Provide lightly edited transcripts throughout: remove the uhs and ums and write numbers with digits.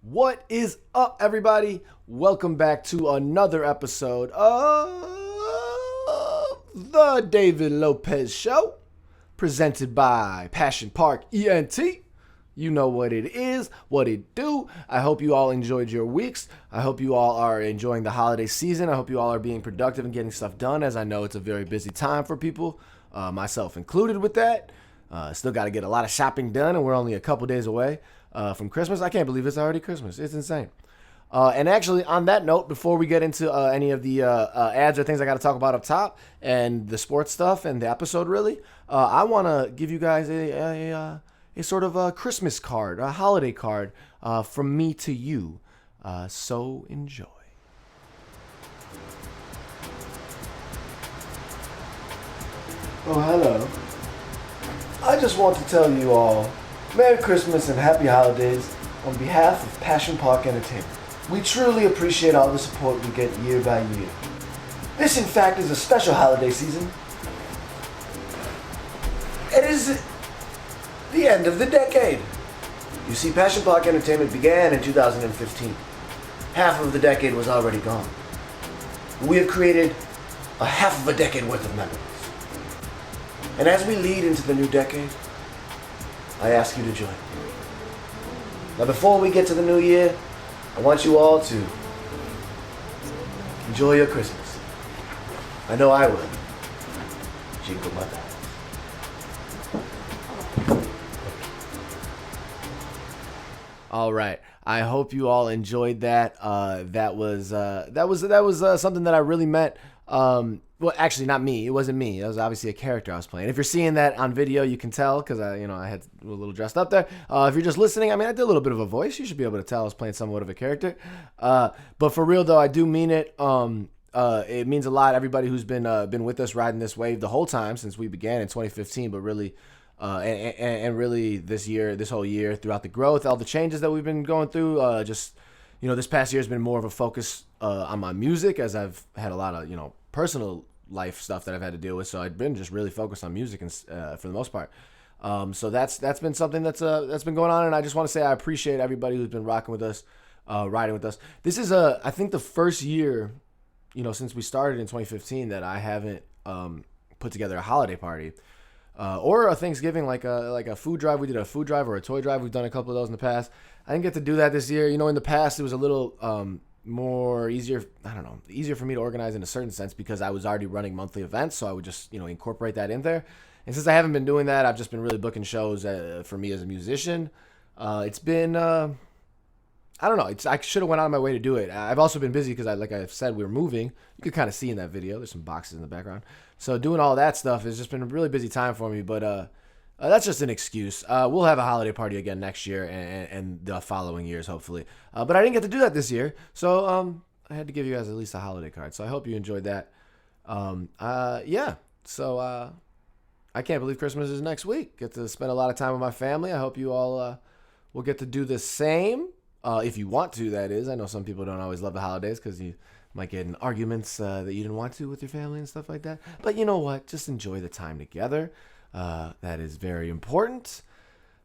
What is up, everybody? Welcome back to another episode of the David Lopez Show, presented by Passion Park ENT. You know what it is, what it do. I hope you all enjoyed your weeks. I hope you all are enjoying the holiday season. I hope you all are being productive and getting stuff done, as I know it's a very busy time for people, myself included with that. Still got to get a lot of shopping done, and we're only a couple days away from Christmas. I can't believe it's already Christmas. It's insane. And actually, on that note, before we get into any of the ads or things I got to talk about up top and the sports stuff and the episode, really, I want to give you guys a sort of a Christmas card, a holiday card from me to you. So enjoy. Oh, hello. I just want to tell you all Merry Christmas and Happy Holidays on behalf of Passion Park Entertainment. We truly appreciate all the support we get year by year. This, in fact, is a special holiday season. It is the end of the decade. You see, Passion Park Entertainment began in 2015. Half of the decade was already gone. We have created a half of a decade worth of memories. And as we lead into the new decade, I ask you to join me. Now, before we get to the new year, I want you all to enjoy your Christmas. I know I will. Jingle my bells. All right. I hope you all enjoyed that. That was something that I really meant. Well, actually, not me. It wasn't me. It was obviously a character I was playing. If you're seeing that on video, you can tell because I had a little dressed up there. If you're just listening, I did a little bit of a voice. You should be able to tell I was playing somewhat of a character. But for real though, I do mean it. It means a lot. Everybody who's been with us riding this wave the whole time since we began in 2015, but really, and really this whole year, throughout the growth, all the changes that we've been going through. This past year has been more of a focus on my music, as I've had a lot of personal life stuff that I've had to deal with. So I've been just really focused on music and for the most part. So that's been something that's been going on, and I just want to say I appreciate everybody who's been rocking with us, riding with us. This is I think the first year, since we started in 2015 that I haven't put together a holiday party or a Thanksgiving like a food drive. We did a food drive or a toy drive. We've done a couple of those in the past. I didn't get to do that this year. In the past it was a little easier for me to organize in a certain sense because I was already running monthly events, so I would just incorporate that in there. And since I haven't been doing that, I've just been really booking shows for me as a musician. It's been I should have went out of my way to do it. I've also been busy because like I said, we were moving. You could kind of see in that video there's some boxes in the background, so doing all that stuff has just been a really busy time for me. But that's just an excuse. We'll have a holiday party again next year and the following years, hopefully. But I didn't get to do that this year, so I had to give you guys at least a holiday card. So I hope you enjoyed that. So I can't believe Christmas is next week. Get to spend a lot of time with my family. I hope you all will get to do the same, if you want to, that is. I know some people don't always love the holidays because you might get in arguments that you didn't want to with your family and stuff like that. But you know what? Just enjoy the time together. That is very important.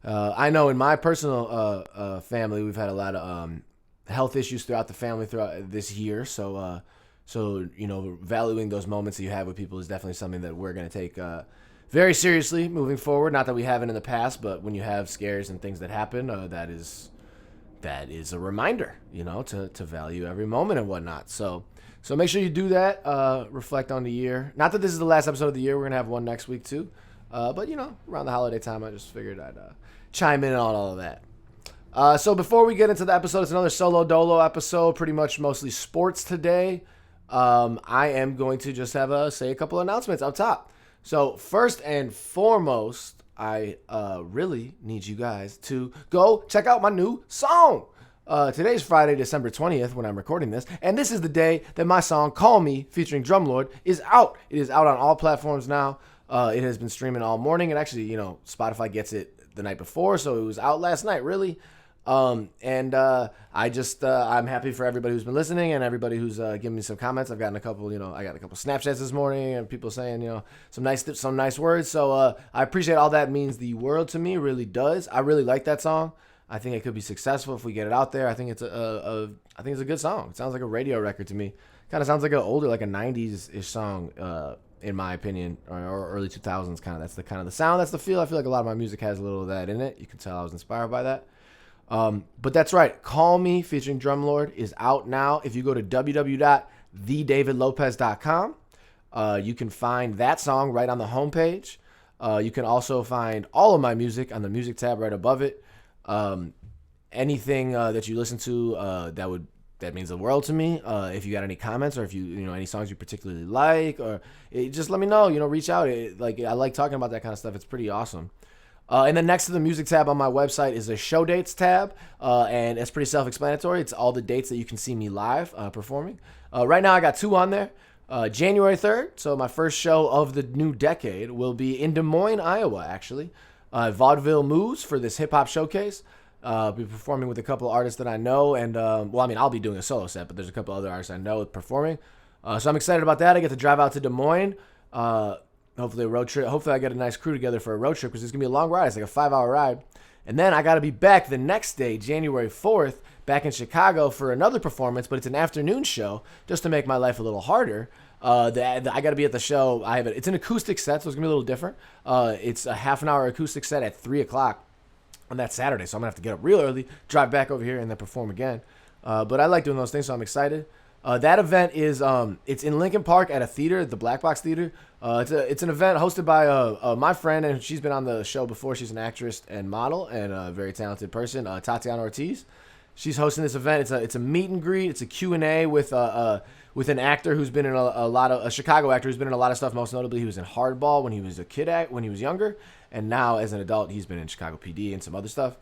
I know in my personal family, we've had a lot of health issues throughout the family throughout this year. So valuing those moments that you have with people is definitely something that we're going to take very seriously moving forward. Not that we haven't in the past, but when you have scares and things that happen, that is a reminder, to value every moment and whatnot. So make sure you do that. Reflect on the year. Not that this is the last episode of the year. We're going to have one next week too. But around the holiday time, I just figured I'd chime in on all of that. So before we get into the episode, it's another solo dolo episode, pretty much mostly sports today. I am going to just say a couple of announcements up top. So first and foremost, I really need you guys to go check out my new song. Today's Friday, December 20th when I'm recording this, and this is the day that my song Call Me featuring Drumlord is out. It is out on all platforms now. It has been streaming all morning, and actually, Spotify gets it the night before, so it was out last night, really. I'm happy for everybody who's been listening and everybody who's giving me some comments. I've gotten a couple, I got a couple Snapchats this morning and people saying, some nice words. So I appreciate all that. It means the world to me, really does. I really like that song. I think it could be successful if we get it out there. I think it's I think it's a good song. It sounds like a radio record to me. Kind of sounds like an older, like a '90s ish song, in my opinion, or early 2000s kind of. That's the kind of the sound. That's the feel. I feel like a lot of my music has a little of that in it. You can tell I was inspired by that. But that's right. Call Me featuring Drumlord is out now. If you go to www.thedavidlopez.com, you can find that song right on the homepage. You can also find all of my music on the music tab right above it. Anything that you listen to that means the world to me. If you got any comments or if you any songs you particularly like, or just let me know. Reach out. I like talking about that kind of stuff. It's pretty awesome. And then next to the music tab on my website is a show dates tab, and it's pretty self-explanatory. It's all the dates that you can see me live performing. Right now I got 2 on there. January 3rd, so my first show of the new decade, will be in Des Moines, Iowa, actually. Vaudeville Moose for this hip-hop showcase. I'll be performing with a couple artists that I know, and I'll be doing a solo set, but there's a couple other artists I know performing. So I'm excited about that. I get to drive out to Des Moines. Hopefully a road trip. Hopefully I get a nice crew together for a road trip because it's going to be a long ride. It's like a 5-hour ride. And then I got to be back the next day, January 4th, back in Chicago for another performance, but it's an afternoon show just to make my life a little harder. I got to be at the show. It's an acoustic set, so it's going to be a little different. It's a half-an-hour acoustic set at 3 o'clock on that Saturday, so I'm going to have to get up real early, drive back over here, and then perform again. But I like doing those things, so I'm excited. That event is it's in Lincoln Park at a theater, the Black Box Theater. It's an event hosted by my friend, and she's been on the show before. She's an actress and model and a very talented person, Tatiana Ortiz. She's hosting this event. It's a meet and greet. It's a Q&A with an actor who's been in a Chicago actor who's been in a lot of stuff. Most notably, he was in Hardball when he was a kid when he was younger, and now as an adult, he's been in Chicago PD and some other stuff.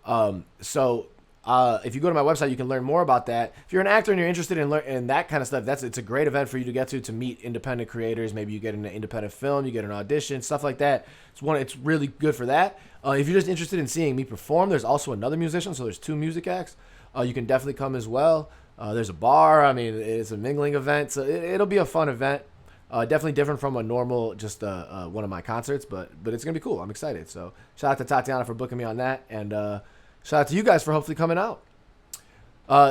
If you go to my website, you can learn more about that. If you're an actor and you're interested in that kind of stuff, it's a great event for you to get to meet independent creators. Maybe you get in an independent film, you get an audition, stuff like that. It's really good for that. If you're just interested in seeing me perform, there's also another musician, so there's 2 music acts. You can definitely come as well. There's a bar. I mean, it's a mingling event, so it'll be a fun event. Definitely different from a normal, just one of my concerts, but it's gonna be cool. I'm excited. So shout out to Tatiana for booking me on that, and shout out to you guys for hopefully coming out.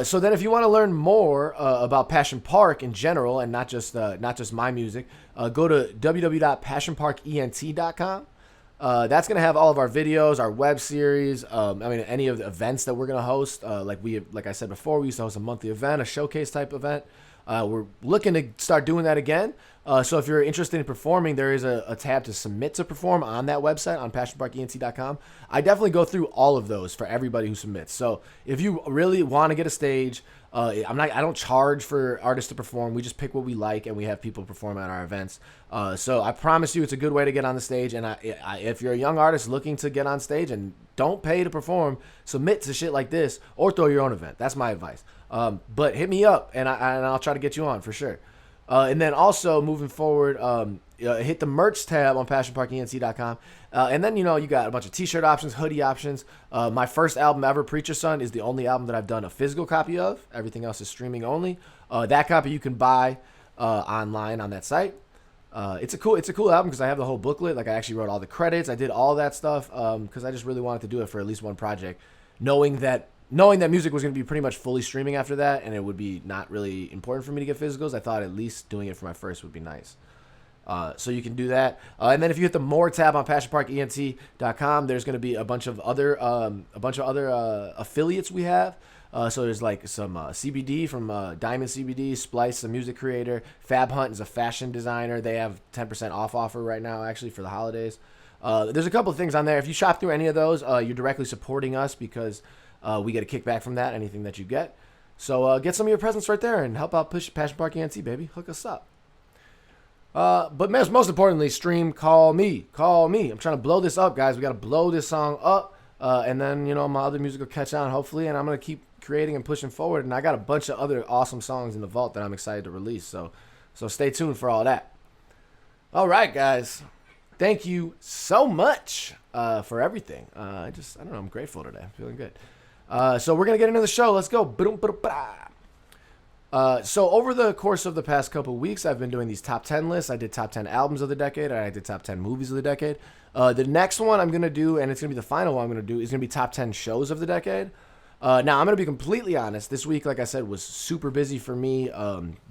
So then if you want to learn more about Passion Park in general and not just my music, go to www.passionparkent.com. That's going to have all of our videos, our web series, any of the events that we're going to host. Like I said before, we used to host a monthly event, a showcase type event. We're looking to start doing that again. So if you're interested in performing, there is a tab to submit to perform on that website on passionparkent.com. I definitely go through all of those for everybody who submits. So if you really want to get a stage, I don't charge for artists to perform. We just pick what we like, and we have people perform at our events. So I promise you, it's a good way to get on the stage. And if you're a young artist looking to get on stage and don't pay to perform, submit to shit like this or throw your own event. That's my advice. But hit me up, and I'll try to get you on for sure. And then also moving forward, hit the merch tab on passionparkent.com. And then, you got a bunch of t-shirt options, hoodie options. My first album ever, Preacher Son, is the only album that I've done a physical copy of. Everything else is streaming only. That copy you can buy online on that site. It's a cool album because I have the whole booklet. Like, I actually wrote all the credits. I did all that stuff because I just really wanted to do it for at least one project, knowing that music was going to be pretty much fully streaming after that, and it would be not really important for me to get physicals. I thought at least doing it for my first would be nice. So you can do that. And then if you hit the More tab on passionparkent.com, there's going to be a bunch of other affiliates we have. So there's like some CBD from Diamond CBD, Splice, a music creator. Fab Hunt is a fashion designer. They have 10% off offer right now, actually, for the holidays. There's a couple of things on there. If you shop through any of those, you're directly supporting us because we get a kickback from that, anything that you get. So get some of your presents right there and help out push Passion Park ENT, baby. Hook us up. But most importantly, stream Call Me. Call Me. I'm trying to blow this up, guys. We got to blow this song up. And then, my other music will catch on, hopefully. And I'm going to keep creating and pushing forward. And I got a bunch of other awesome songs in the vault that I'm excited to release. So stay tuned for all that. All right, guys. Thank you so much for everything. I don't know. I'm grateful today. I'm feeling good. So we're going to get into the show. Let's go. So over the course of the past couple weeks, I've been doing these top 10 lists. I did top 10 albums of the decade, and I did top 10 movies of the decade. The next one I'm going to do, and it's going to be the final one I'm going to do, is going to be top 10 shows of the decade. Now, I'm going to be completely honest. This week, like I said, was super busy for me.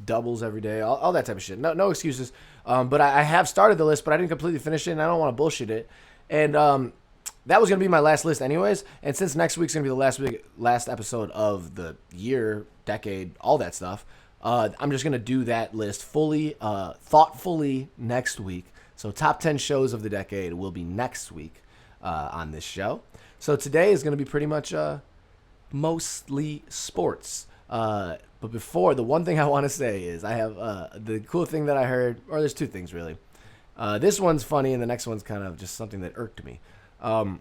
Doubles every day, all that type of shit. No excuses. But I have started the list, but I didn't completely finish it, and I don't want to bullshit it. And that was going to be my last list anyways. And since next week's going to be the last episode of the year, decade, all that stuff, I'm just going to do that list fully, thoughtfully next week. So top 10 shows of the decade will be next week on this show. So today is going to be pretty much mostly sports. But before, the one thing I want to say is I have the cool thing that I heard, or there's two things really. This one's funny and the next one's kind of just something that irked me. So,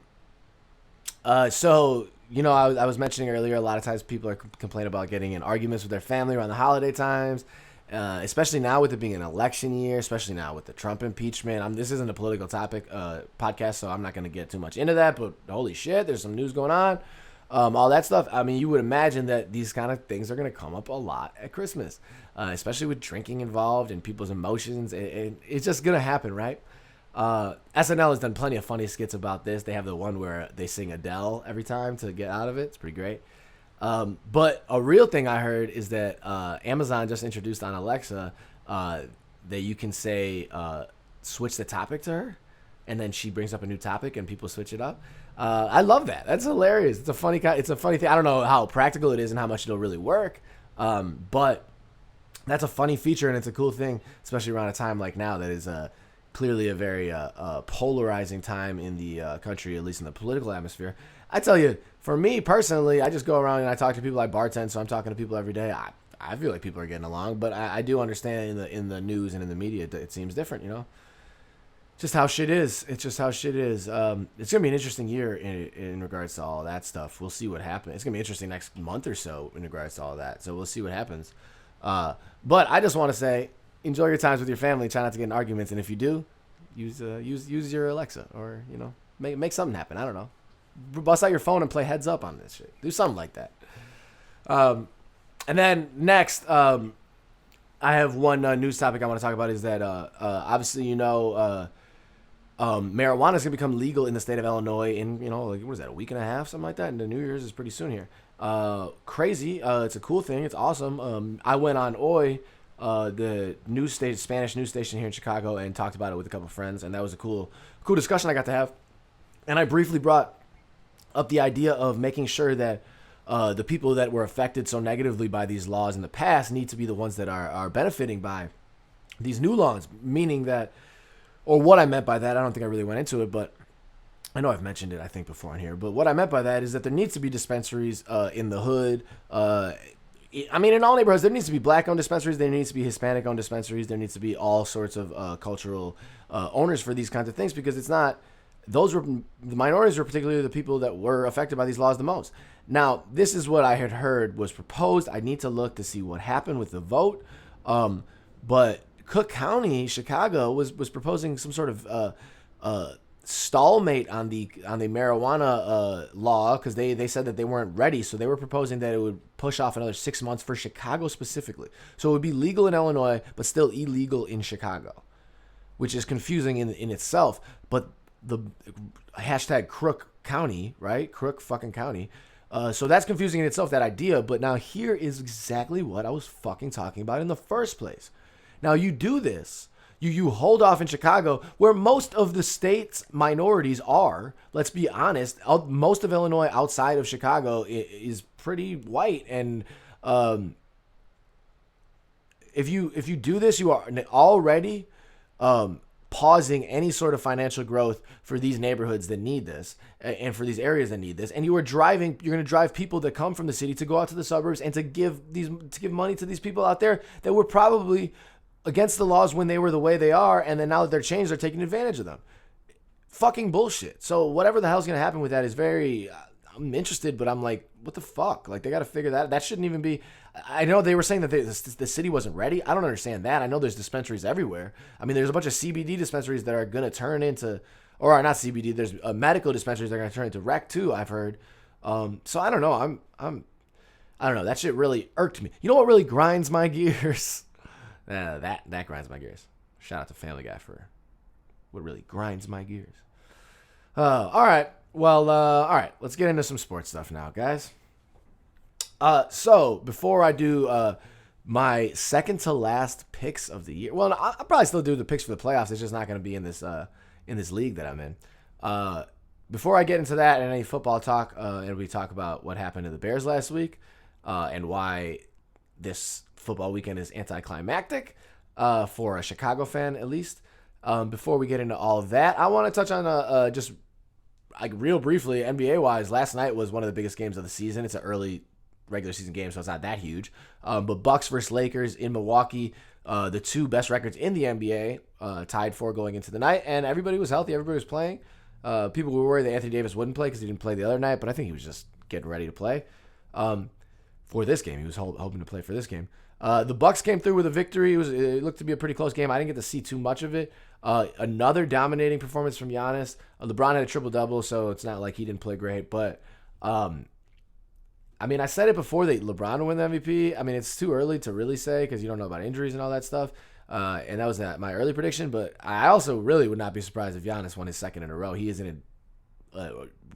I was mentioning earlier, a lot of times people are complaining about getting in arguments with their family around the holiday times, especially now with it being an election year, especially now with the Trump impeachment. This isn't a political topic podcast, so I'm not going to get too much into that, but holy shit, there's some news going on. All that stuff. I mean, you would imagine that these kind of things are going to come up a lot at Christmas, especially with drinking involved and people's emotions. It's just going to happen, right? SNL has done plenty of funny skits about this. They have the one where they sing Adele every time to get out of it. It's pretty great. But a real thing I heard is that Amazon just introduced on Alexa that you can say switch the topic to her, and then she brings up a new topic and people switch it up. I love that. That's hilarious. It's a funny thing. I don't know how practical it is and how much it'll really work, but that's a funny feature and it's a cool thing, especially around a time like now that is clearly a very polarizing time in the country, at least in the political atmosphere. I tell you, for me personally, I just go around and I talk to people. I bartend, so I'm talking to people every day. I feel like people are getting along, but I do understand in the news and in the media it seems different, Just how shit is. It's just how shit is. It's going to be an interesting year in regards to all that stuff. We'll see what happens. It's going to be interesting next month or so in regards to all that. So we'll see what happens. But I just want to say, enjoy your times with your family. Try not to get in arguments. And if you do, use your Alexa or, make something happen. I don't know. Bust out your phone and play Heads Up on this shit. Do something like that. And then next, I have one news topic I want to talk about is that obviously, marijuana is going to become legal in the state of Illinois in, what is that, a week and a half, something like that? And the New Year's is pretty soon here. Crazy. It's a cool thing. It's awesome. I went on OI, the Spanish news station here in Chicago, and talked about it with a couple of friends, and that was a cool discussion I got to have. And I briefly brought up the idea of making sure that the people that were affected so negatively by these laws in the past need to be the ones that are benefiting by these new laws, meaning that, or what I meant by that, I don't think I really went into it, but I know I've mentioned it, I think, before in here. But what I meant by that is that there needs to be dispensaries in the hood. In all neighborhoods, there needs to be black-owned dispensaries. There needs to be Hispanic-owned dispensaries. There needs to be all sorts of cultural owners for these kinds of things, because it's not, the minorities were particularly the people that were affected by these laws the most. Now, this is what I had heard was proposed. I need to look to see what happened with the vote. But Cook County, Chicago, was proposing some sort of stalemate on the marijuana law, because they said that they weren't ready. So they were proposing that it would push off another 6 months for Chicago specifically. So it would be legal in Illinois, but still illegal in Chicago, which is confusing in itself. But the hashtag Crook County, right? Crook fucking County. So that's confusing in itself, that idea. But now here is exactly what I was fucking talking about in the first place. Now you do this. You hold off in Chicago, where most of the state's minorities are. Let's be honest. Most of Illinois outside of Chicago is pretty white. And if you do this, you are already pausing any sort of financial growth for these neighborhoods that need this, and for these areas that need this. And you're going to drive people that come from the city to go out to the suburbs and to give money to these people out there that were probably against the laws when they were the way they are, and then now that they're changed, they're taking advantage of them. Fucking bullshit. So whatever the hell's going to happen with that is very... I'm interested, but I'm like, what the fuck? Like, they got to figure that... That shouldn't even be... I know they were saying that the city wasn't ready. I don't understand that. I know there's dispensaries everywhere. I mean, there's a bunch of CBD dispensaries that are going to turn into... Or not CBD. There's medical dispensaries that are going to turn into rec, too, I've heard. So I don't know. I don't know. That shit really irked me. You know what really grinds my gears? That grinds my gears. Shout out to Family Guy for what really grinds my gears. All right. Well, all right. Let's get into some sports stuff now, guys. So before I do my second to last picks of the year, well, I'll probably still do the picks for the playoffs. It's just not going to be in this league that I'm in. Before I get into that and any football talk, and we talk about what happened to the Bears last week, and why this football weekend is anticlimactic for a Chicago fan, at least. Before we get into all of that, I want to touch on just like real briefly, NBA wise. Last night was one of the biggest games of the season. It's an early regular season game, so it's not that huge. But Bucks versus Lakers in Milwaukee, the two best records in the NBA, tied for going into the night, and everybody was healthy. Everybody was playing. People were worried that Anthony Davis wouldn't play because he didn't play the other night, but I think he was just getting ready to play for this game. He was hoping to play for this game. The Bucks came through with a victory. It looked to be a pretty close game. I didn't get to see too much of it. Another dominating performance from Giannis. LeBron had a triple-double, so it's not like he didn't play great. But, I mean, I said it before that LeBron would win the MVP. I mean, it's too early to really say because you don't know about injuries and all that stuff. And that was my early prediction. But I also really would not be surprised if Giannis won his second in a row. He is in a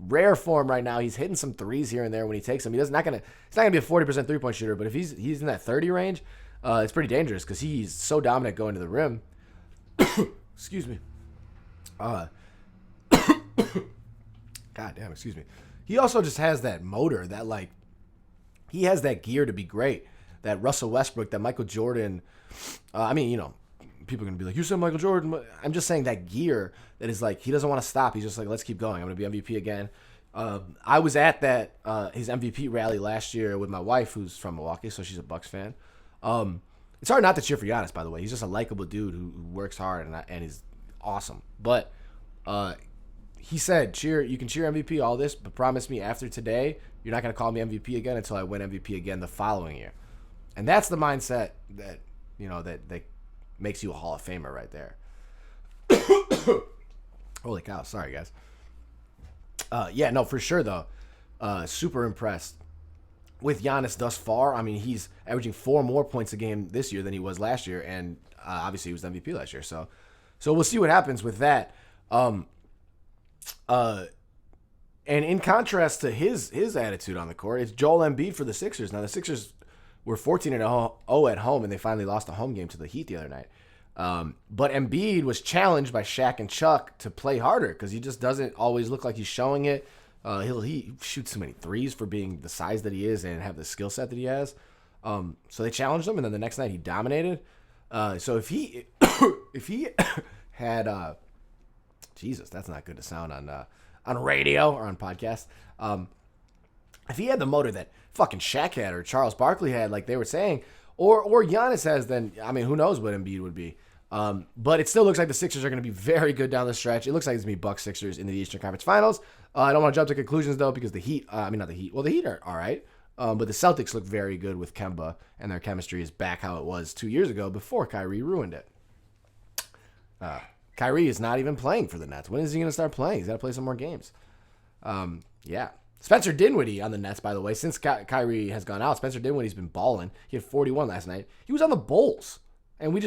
rare form right now. He's hitting some threes here and there when he takes them. He's not gonna be a 40% 3-point shooter, but if he's in that 30 range, it's pretty dangerous because he's so dominant going to the rim. Excuse me. God damn, excuse me. He also just has that motor that he has that gear to be great. That Russell Westbrook, that Michael Jordan. I mean, people are going to be like, you said Michael Jordan. I'm just saying that gear that is he doesn't want to stop. He's just like, let's keep going. I'm going to be MVP again. I was at that his MVP rally last year with my wife, who's from Milwaukee, so she's a Bucks fan. It's hard not to cheer for Giannis, by the way. He's just a likable dude who works hard and he's awesome. But he said, you can cheer MVP, all this, but promise me after today, you're not going to call me MVP again until I win MVP again the following year. And that's the mindset that, that makes you a Hall of Famer right there. Holy cow. Sorry, guys. Yeah, no, for sure, though. Super impressed with Giannis thus far. I mean, he's averaging 4 more points a game this year than he was last year, and obviously he was MVP last year. So we'll see what happens with that. And in contrast to his attitude on the court, it's Joel Embiid for the Sixers. Now, the Sixers were 14-0 at home, and they finally lost a home game to the Heat the other night. But Embiid was challenged by Shaq and Chuck to play harder because he just doesn't always look like he's showing it. He shoots too many threes for being the size that he is and have the skill set that he has. So they challenged him, and then the next night he dominated. So if he had Jesus, that's not good to sound on radio or on podcast. If he had the motor that fucking Shaq had or Charles Barkley had, like they were saying, or Giannis has, then I mean, who knows what Embiid would be. But it still looks like the Sixers are going to be very good down the stretch. It looks like it's going to be Bucks Sixers in the Eastern Conference Finals. I don't want to jump to conclusions, though, because the Heat, not the Heat. Well, the Heat are all right. But the Celtics look very good with Kemba, and their chemistry is back how it was 2 years ago before Kyrie ruined it. Kyrie is not even playing for the Nets. When is he going to start playing? He's got to play some more games. Yeah. Spencer Dinwiddie on the Nets, by the way. Since Kyrie has gone out, Spencer Dinwiddie's been balling. He had 41 last night. He was on the Bulls. And I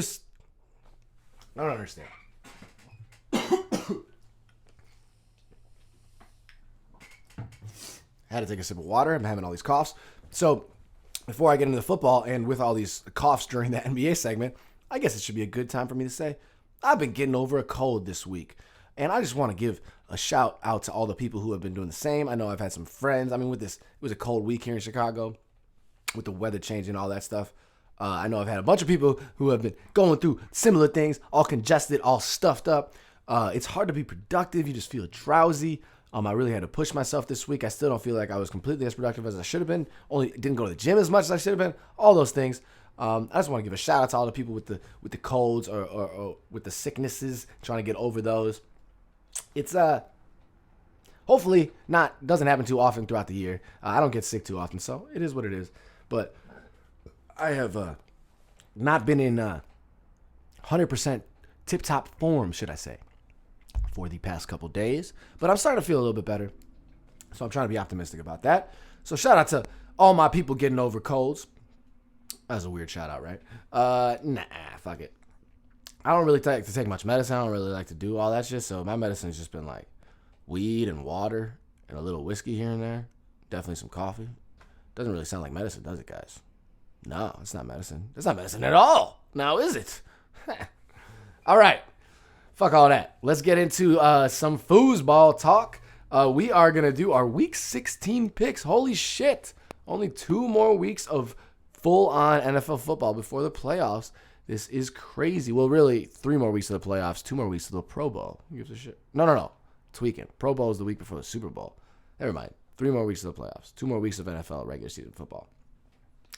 don't understand. I had to take a sip of water. I'm having all these coughs. So before I get into the football and with all these coughs during the NBA segment, I guess it should be a good time for me to say, I've been getting over a cold this week. And I just want to give a shout out to all the people who have been doing the same. I know I've had some friends. I mean, it was a cold week here in Chicago with the weather changing and all that stuff. I know I've had a bunch of people who have been going through similar things, all congested, all stuffed up. It's hard to be productive. You just feel drowsy. I really had to push myself this week. I still don't feel like I was completely as productive as I should have been. Only didn't go to the gym as much as I should have been. All those things. I just want to give a shout out to all the people with the colds or with the sicknesses, trying to get over those. It's hopefully doesn't happen too often throughout the year. I don't get sick too often, so it is what it is. But I have not been in 100% tip-top form, should I say, for the past couple days. But I'm starting to feel a little bit better, so I'm trying to be optimistic about that. So shout out to all my people getting over colds. That's a weird shout out, right? Nah, fuck it. I don't really like to take much medicine. I don't really like to do all that shit, so my medicine's just been like weed and water and a little whiskey here and there. Definitely some coffee. Doesn't really sound like medicine, does it, guys? No, it's not medicine. It's not medicine at all. Now, is it? All right. Fuck all that. Let's get into some foosball talk. We are going to do our Week 16 picks. Holy shit. Only 2 more weeks of full-on NFL football before the playoffs. This is crazy. Well, really, 3 more weeks of the playoffs, 2 more weeks of the Pro Bowl. Who gives a shit? No. Tweaking. Pro Bowl is the week before the Super Bowl. Never mind. 3 more weeks of the playoffs. 2 more weeks of NFL regular season football.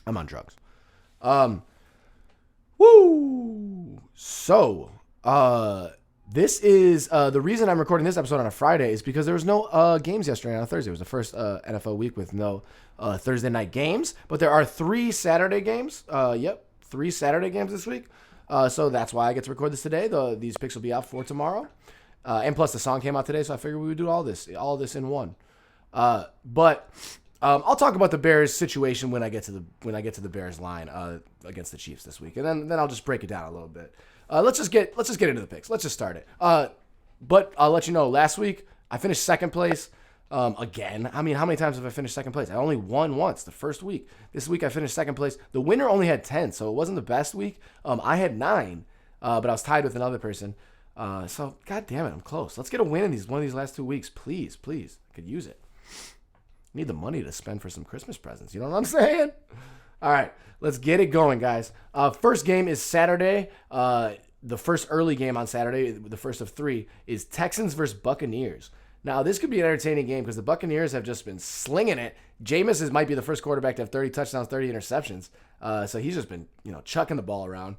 I'm on drugs. Woo! So, this is the reason I'm recording this episode on a Friday is because there was no games yesterday on a Thursday. It was the first NFL week with no Thursday night games, but there are 3 Saturday games. 3 Saturday games this week. So that's why I get to record this today. These picks will be out for tomorrow. And plus the song came out today, so I figured we would do all this in one. But I'll talk about the Bears situation when I get to the Bears line against the Chiefs this week, and then I'll just break it down a little bit. Let's just get into the picks. Let's just start it. But I'll let you know. Last week I finished second place. Again, I mean, how many times have I finished second place? I only won once the first week. This week I finished second place. The winner only had 10, so it wasn't the best week. I had 9, but I was tied with another person. So god damn it, I'm close. Let's get a win in one of these last 2 weeks, please. I could use it. Need the money to spend for some Christmas presents. You know what I'm saying? All right, let's get it going, guys. First game is Saturday. The first early game on Saturday, the first of 3, is Texans versus Buccaneers. Now, this could be an entertaining game because the Buccaneers have just been slinging it. Jameis might be the first quarterback to have 30 touchdowns, 30 interceptions. So he's just been, chucking the ball around.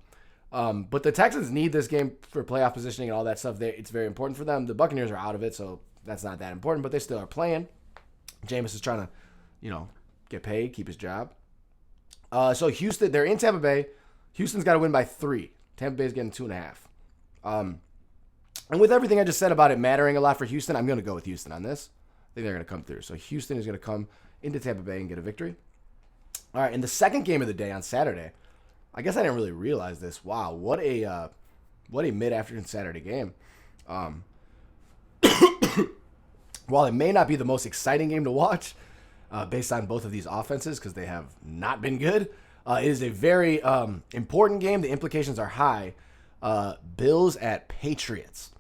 But the Texans need this game for playoff positioning and all that stuff. It's very important for them. The Buccaneers are out of it, so that's not that important, but they still are playing. Jameis is trying to, get paid, keep his job. So Houston, they're in Tampa Bay. Houston's got to win by 3. Tampa Bay's getting 2.5. And with everything I just said about it mattering a lot for Houston, I'm going to go with Houston on this. I think they're going to come through. So Houston is going to come into Tampa Bay and get a victory. All right, in the second game of the day on Saturday, I guess I didn't really realize this. Wow, what a mid-afternoon Saturday game. While it may not be the most exciting game to watch, based on both of these offenses, because they have not been good, it is a very important game. The implications are high. Bills at Patriots.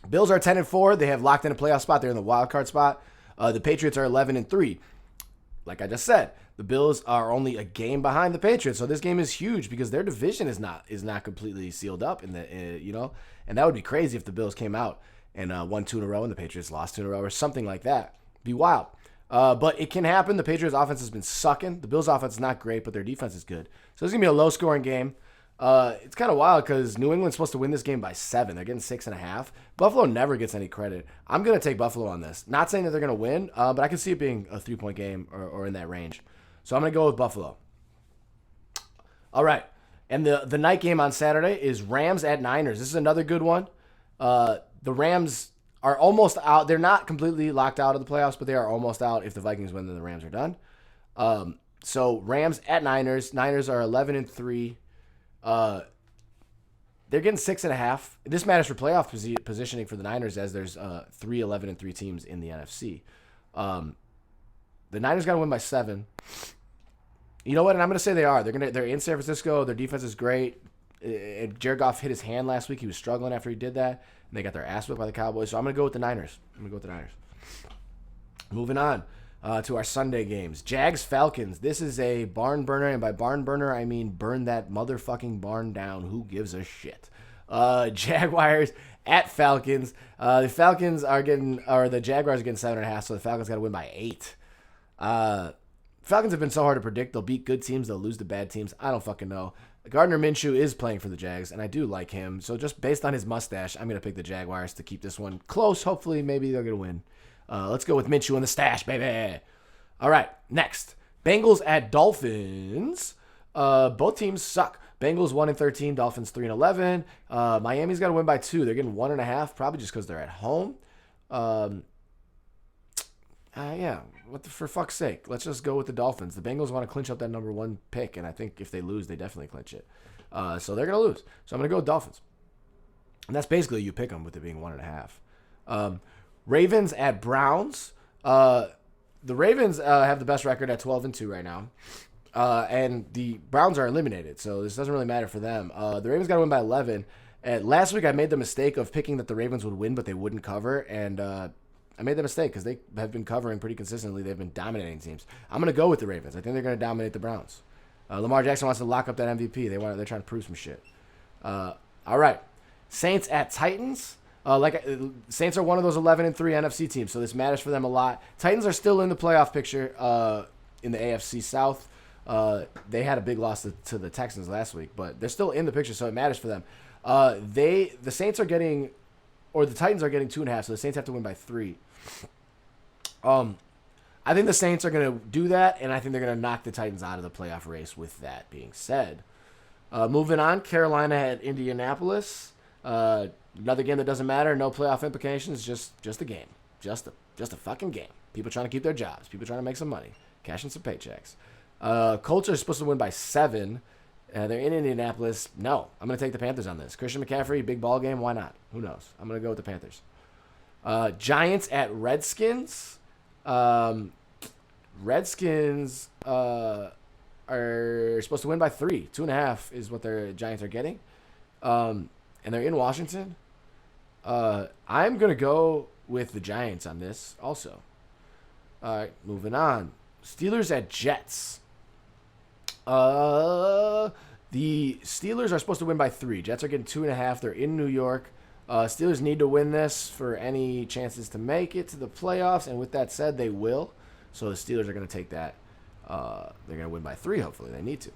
Bills are 10-4. They have locked in a playoff spot. They're in the wild card spot. The Patriots are 11-3. Like I just said, the Bills are only a game behind the Patriots, so this game is huge because their division is not completely sealed up and that would be crazy if the Bills came out and won 2 in a row and the Patriots lost 2 in a row or something like that. Be wild. But it can happen. The Patriots offense has been sucking. The Bills offense is not great, but their defense is good. So it's going to be a low scoring game. It's kind of wild because New England's supposed to win this game by 7. They're getting 6.5. Buffalo never gets any credit. I'm going to take Buffalo on this. Not saying that they're going to win, but I can see it being a 3-point game or in that range. So I'm going to go with Buffalo. All right. And the night game on Saturday is Rams at Niners. This is another good one. The Rams are almost out. They're not completely locked out of the playoffs, but they are almost out. If the Vikings win, then the Rams are done. So Rams at Niners. Niners are 11-3. They're getting 6.5. This matters for playoff positioning for the Niners as there's 3 11-3 teams in the NFC. The Niners got to win by 7. You know what? And I'm going to say they are. They're in San Francisco. Their defense is great. Jared Goff hit his hand last week. He was struggling after he did that. And they got their ass whipped by the Cowboys. So I'm going to go with the Niners. Moving on to our Sunday games. Jags-Falcons. This is a barn burner. And by barn burner, I mean burn that motherfucking barn down. Who gives a shit? Jaguars at Falcons. The Jaguars are getting 7.5. So the Falcons got to win by 8. Falcons have been so hard to predict. They'll beat good teams. They'll lose to bad teams. I don't fucking know. Gardner Minshew is playing for the Jags, and I do like him. So just based on his mustache, I'm going to pick the Jaguars to keep this one close. Hopefully, maybe they're going to win. Let's go with Minshew and the stash, baby. All right, next. Bengals at Dolphins. Both teams suck. Bengals 1-13, Dolphins 3-11. Miami's got to win by 2. They're getting 1.5, probably just because they're at home. Yeah, for fuck's sake, let's just go with the Dolphins. The Bengals want to clinch up that number 1 pick, and I think if they lose, they definitely clinch it. So they're going to lose. So I'm going to go with Dolphins. And that's basically you pick them with it being 1.5. Ravens at Browns. The Ravens have the best record at 12-2 right now. And the Browns are eliminated, so this doesn't really matter for them. The Ravens got to win by 11. Last week, I made the mistake of picking that the Ravens would win, but they wouldn't cover, and I made the mistake because they have been covering pretty consistently. They've been dominating teams. I'm going to go with the Ravens. I think they're going to dominate the Browns. Lamar Jackson wants to lock up that MVP. They're trying to prove some shit. All right, Saints at Titans. Saints are one of those 11-3 NFC teams, so this matters for them a lot. Titans are still in the playoff picture in the AFC South. They had a big loss to the Texans last week, but they're still in the picture, so it matters for them. The Saints are getting, or the Titans are getting 2.5, so the Saints have to win by 3. I think the Saints are going to do that, and I think they're going to knock the Titans out of the playoff race with that being said. Moving on, Carolina at Indianapolis. Another game that doesn't matter, no playoff implications, just a game. Just a fucking game. People trying to keep their jobs. People trying to make some money. Cash in some paychecks. Colts are supposed to win by 7. They're in Indianapolis. No, I'm going to take the Panthers on this. Christian McCaffrey, big ball game. Why not? Who knows? I'm going to go with the Panthers. Giants at Redskins. Redskins are supposed to win by 3. 2.5 is what their Giants are getting. And they're in Washington. I'm going to go with the Giants on this also. All right, moving on. Steelers at Jets. The Steelers are supposed to win by 3. Jets are getting 2.5. They're in New York. Steelers need to win this for any chances to make it to the playoffs. And with that said, they will. So the Steelers are going to take that. They're going to win by 3, hopefully. They need to.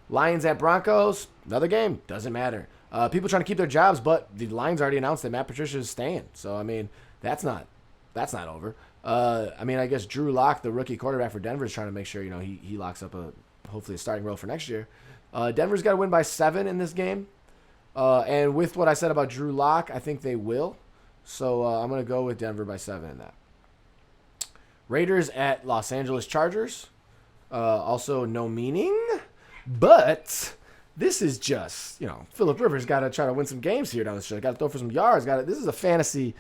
Lions at Broncos. Another game. Doesn't matter. People trying to keep their jobs, but the Lions already announced that Matt Patricia is staying. So, I mean, that's not over. I guess Drew Lock, the rookie quarterback for Denver, is trying to make sure, he locks up hopefully a starting role for next year. Denver's got to win by 7 in this game. And with what I said about Drew Lock, I think they will. So I'm going to go with Denver by 7 in that. Raiders at Los Angeles Chargers. Also no meaning. But this is just, Phillip Rivers got to try to win some games here down the stretch. Got to throw for some yards. This is a fantasy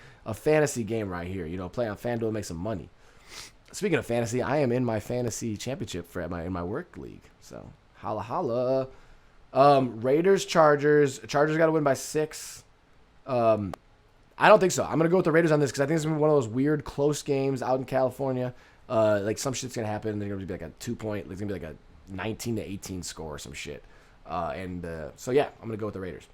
game right here. Play on FanDuel and make some money. Speaking of fantasy, I am in my fantasy championship in my work league. So holla holla. Raiders, Chargers. Chargers got to win by 6. I don't think so. I'm going to go with the Raiders on this because I think it's going to be one of those weird close games out in California. Some shit's going to happen. They're going to be like a 2-point. It's going to be like a 19-18 score or some shit. So, yeah, I'm going to go with the Raiders.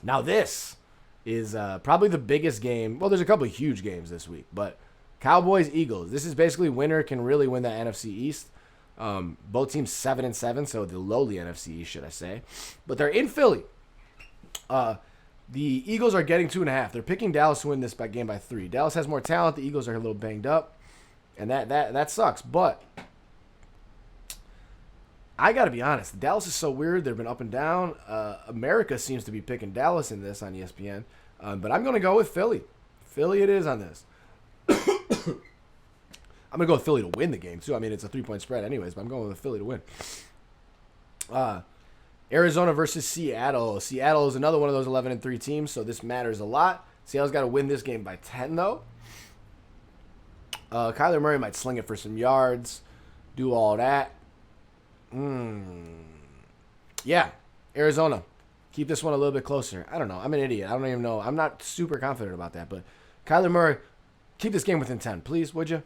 Now, this is probably the biggest game. Well, there's a couple of huge games this week. But Cowboys-Eagles. This is basically winner can really win the NFC East. Both teams 7-7, so the lowly NFC East, should I say. But they're in Philly. The Eagles are getting 2.5. They're picking Dallas to win this game by 3. Dallas has more talent. The Eagles are a little banged up, and that sucks. But I got to be honest. Dallas is so weird. They've been up and down. America seems to be picking Dallas in this on ESPN. But I'm going to go with Philly. Philly it is on this. I'm going to go with Philly to win the game, too. I mean, it's a 3-point spread anyways, but I'm going with Philly to win. Arizona versus Seattle. Seattle is another one of those 11-3 teams, so this matters a lot. Seattle's got to win this game by 10, though. Kyler Murray might sling it for some yards, do all that. Yeah, Arizona. Keep this one a little bit closer. I don't know. I'm an idiot. I don't even know. I'm not super confident about that, but Kyler Murray, keep this game within 10, please, would you?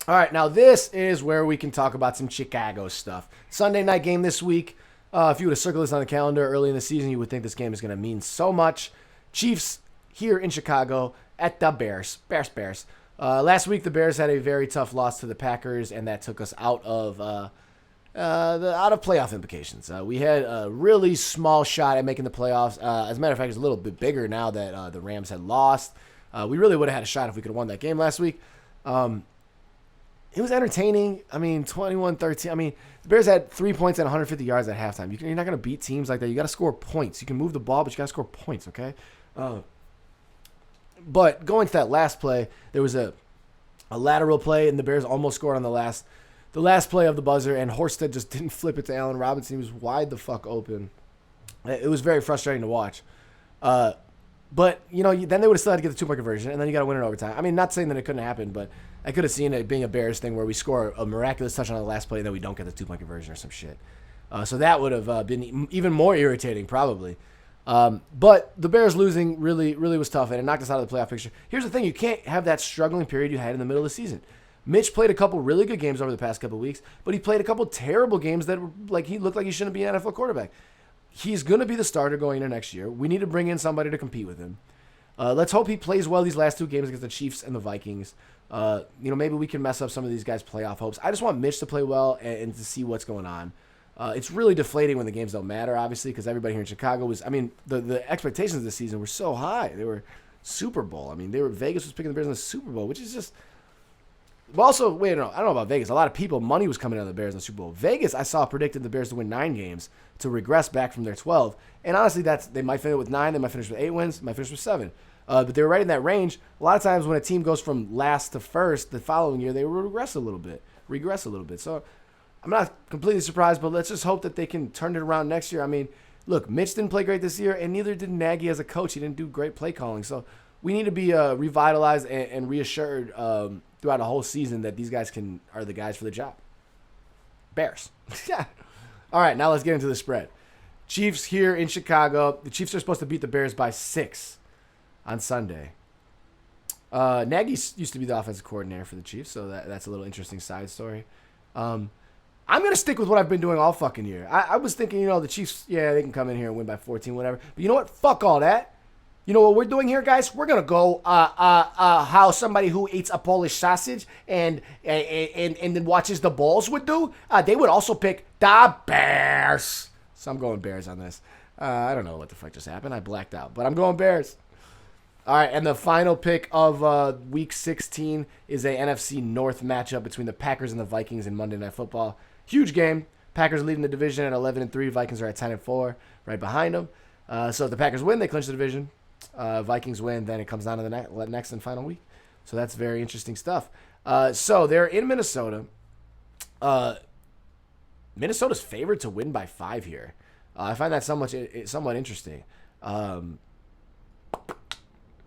All right, now this is where we can talk about some Chicago stuff. Sunday night game this week. If you would have circled this on the calendar early in the season, you would think this game is going to mean so much. Chiefs here in Chicago at the Bears. Bears. Last week, the Bears had a very tough loss to the Packers, and that took us out of playoff implications. We had a really small shot at making the playoffs. As a matter of fact, it's a little bit bigger now that the Rams had lost. We really would have had a shot if we could have won that game last week. It was entertaining. I mean, 21-13. I mean, the Bears had 3 points and 150 yards at halftime. You're not going to beat teams like that. You got to score points. You can move the ball, but you got to score points, okay? But going to that last play, there was a lateral play, and the Bears almost scored on the last play of the buzzer, and Horsted just didn't flip it to Allen Robinson. He was wide the fuck open. It was very frustrating to watch. But, then they would have still had to get the 2-point conversion, and then you got to win it overtime. I mean, not saying that it couldn't happen, but I could have seen it being a Bears thing where we score a miraculous touchdown on the last play, and then we don't get the 2-point conversion or some shit. So that would have been even more irritating, probably. But the Bears losing really, really was tough, and it knocked us out of the playoff picture. Here's the thing. You can't have that struggling period you had in the middle of the season. Mitch played a couple really good games over the past couple of weeks, but he played a couple terrible games that he looked like he shouldn't be an NFL quarterback. He's going to be the starter going into next year. We need to bring in somebody to compete with him. Let's hope he plays well these last 2 games against the Chiefs and the Vikings. Maybe we can mess up some of these guys' playoff hopes. I just want Mitch to play well and to see what's going on. It's really deflating when the games don't matter, obviously, because everybody here in Chicago was. I mean, the expectations this season were so high. They were Super Bowl. I mean, Vegas was picking the Bears in the Super Bowl, which is just. Well, also, wait, no, I don't know about Vegas. A lot of people, money was coming out of the Bears in the Super Bowl. Vegas, I saw predicted the Bears to win 9 games, to regress back from their 12. And honestly, they might finish with 9, they might finish with 8 wins, they might finish with 7. But they were right in that range. A lot of times when a team goes from last to first the following year, they will regress a little bit. So I'm not completely surprised, but let's just hope that they can turn it around next year. I mean, look, Mitch didn't play great this year, and neither did Nagy as a coach. He didn't do great play calling. So we need to be revitalized and reassured throughout a whole season that these guys are the guys for the job. Bears. Yeah. All right, now let's get into the spread. Chiefs here in Chicago. The Chiefs are supposed to beat the Bears by 6 on Sunday. Nagy used to be the offensive coordinator for the Chiefs, so that's a little interesting side story. I'm going to stick with what I've been doing all fucking year. I was thinking, the Chiefs, yeah, they can come in here and win by 14, whatever. But you know what? Fuck all that. You know what we're doing here, guys? We're gonna go how somebody who eats a Polish sausage and then watches the Bulls would do. They would also pick the Bears. So I'm going Bears on this. I don't know what the fuck just happened. I blacked out, but I'm going Bears. All right, and the final pick of Week 16 is a NFC North matchup between the Packers and the Vikings in Monday Night Football. Huge game. Packers leading the division at 11-3. Vikings are at 10-4, right behind them. So if the Packers win, they clinch the division. Vikings win, then it comes down to the next and final week. So that's very interesting stuff. So they're in Minnesota. Minnesota's favored to win by 5 here. I find that somewhat interesting. A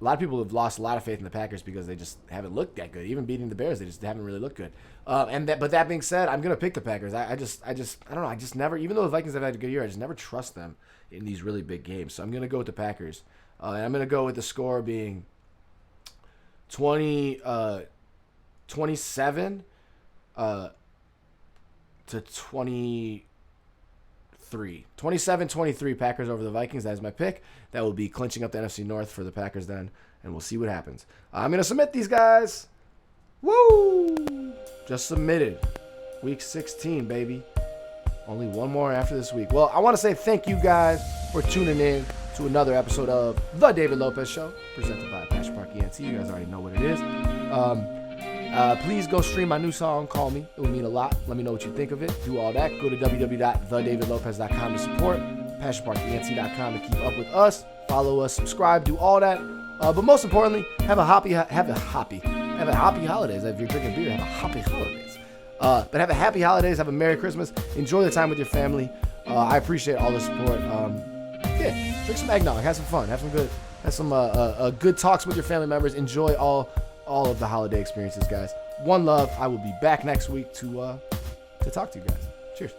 lot of people have lost a lot of faith in the Packers because they just haven't looked that good. Even beating the Bears, they just haven't really looked good. But that being said, I'm gonna pick the Packers. I don't know. I just never, even though the Vikings have had a good year, I just never trust them in these really big games. So I'm gonna go with the Packers. And I'm going to go with the score being 27 to 23. 27-23 Packers over the Vikings. That is my pick. That will be clinching up the NFC North for the Packers then, and we'll see what happens. I'm going to submit these guys. Woo! Just submitted. Week 16, baby. Only one more after this week. Well, I want to say thank you guys for tuning in to another episode of The David Lopez Show, presented by Passion Park ENT. You guys already know what it is. Please go stream my new song, Call Me. It would mean a lot. Let me know what you think of it. Do all that. Go to www.thedavidlopez.com to support, passionparkent.com to keep up with us. Follow us, subscribe, do all that. But most importantly, have a happy holidays. If you're drinking beer, have a happy holidays. But have a happy holidays. Have a Merry Christmas. Enjoy the time with your family. I appreciate all the support. Yeah, drink some eggnog, have some fun, have some good talks with your family members. Enjoy all of the holiday experiences, guys. One love. I will be back next week to talk to you guys. Cheers.